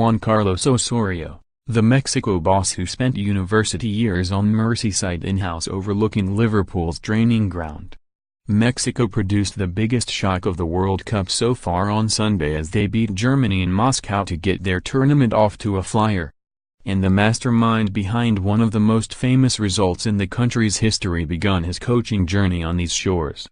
Juan Carlos Osorio, the Mexico boss who spent university years on Merseyside in-house overlooking Liverpool's training ground. Mexico produced the biggest shock of the World Cup so far on Sunday as they beat Germany in Moscow to get their tournament off to a flyer. And the mastermind behind one of the most famous results in the country's history begun his coaching journey on these shores.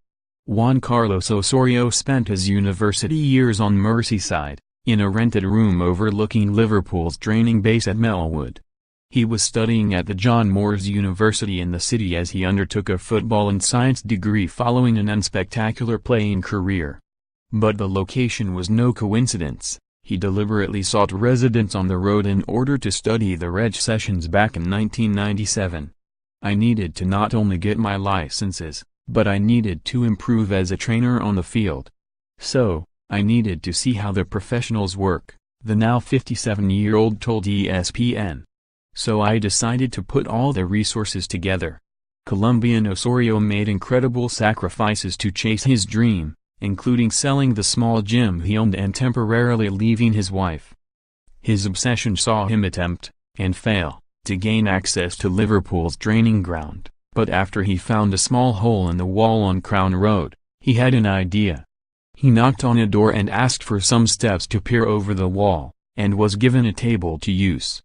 Juan Carlos Osorio spent his university years on Merseyside, in a rented room overlooking Liverpool's training base at Melwood. He was studying at the John Moores University in the city as he undertook a football and science degree following an unspectacular playing career. But the location was no coincidence. He deliberately sought residence on the road in order to study the reg sessions back in 1997. I needed to not only get my licenses, but I needed to improve as a trainer on the field. So, I needed to see how the professionals work, the now 57-year-old told ESPN. So I decided to put all the resources together. Colombian Osorio made incredible sacrifices to chase his dream, including selling the small gym he owned and temporarily leaving his wife. His obsession saw him attempt, and fail, to gain access to Liverpool's training ground, but after he found a small hole in the wall on Crown Road, he had an idea. He knocked on a door and asked for some steps to peer over the wall, and was given a table to use.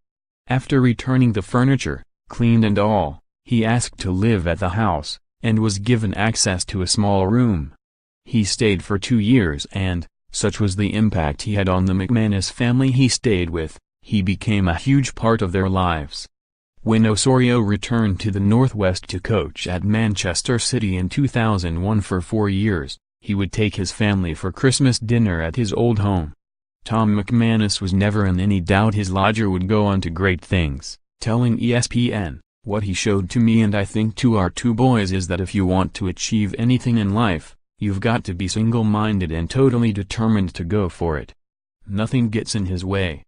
After returning the furniture, cleaned and all, he asked to live at the house, and was given access to a small room. He stayed for 2 years and, such was the impact he had on the McManus family he stayed with, he became a huge part of their lives. When Osorio returned to the Northwest to coach at Manchester City in 2001 for 4 years, he would take his family for Christmas dinner at his old home. Tom McManus was never in any doubt his lodger would go on to great things, telling ESPN, "What he showed to me and I think to our 2 boys is that if you want to achieve anything in life, you've got to be single-minded and totally determined to go for it. Nothing gets in his way."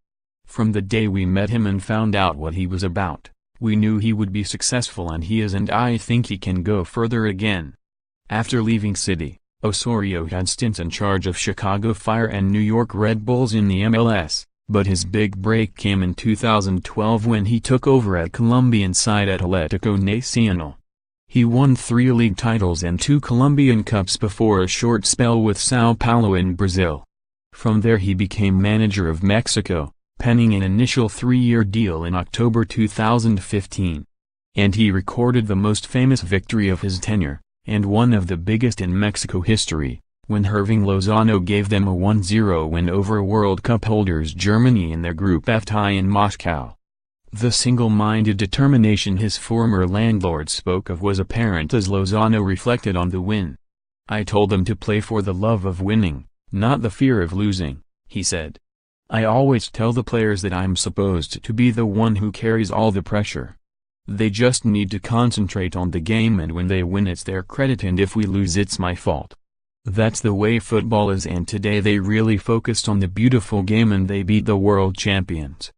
From the day we met him and found out what he was about, we knew he would be successful, and he is, and I think he can go further again. After leaving City, Osorio had stints in charge of Chicago Fire and New York Red Bulls in the MLS, but his big break came in 2012 when he took over at Colombian side Atlético Nacional. He won 3 league titles and 2 Colombian Cups before a short spell with São Paulo in Brazil. From there he became manager of Mexico, penning an initial 3-year deal in October 2015. And he recorded the most famous victory of his tenure, and one of the biggest in Mexico history, when Hirving Lozano gave them a 1-0 win over World Cup holders Germany in their Group F tie in Moscow. The single-minded determination his former landlord spoke of was apparent as Lozano reflected on the win. "I told them to play for the love of winning, not the fear of losing," he said. "I always tell the players that I'm supposed to be the one who carries all the pressure. They just need to concentrate on the game, and when they win it's their credit and if we lose it's my fault." That's the way football is, and today they really focused on the beautiful game and they beat the world champions.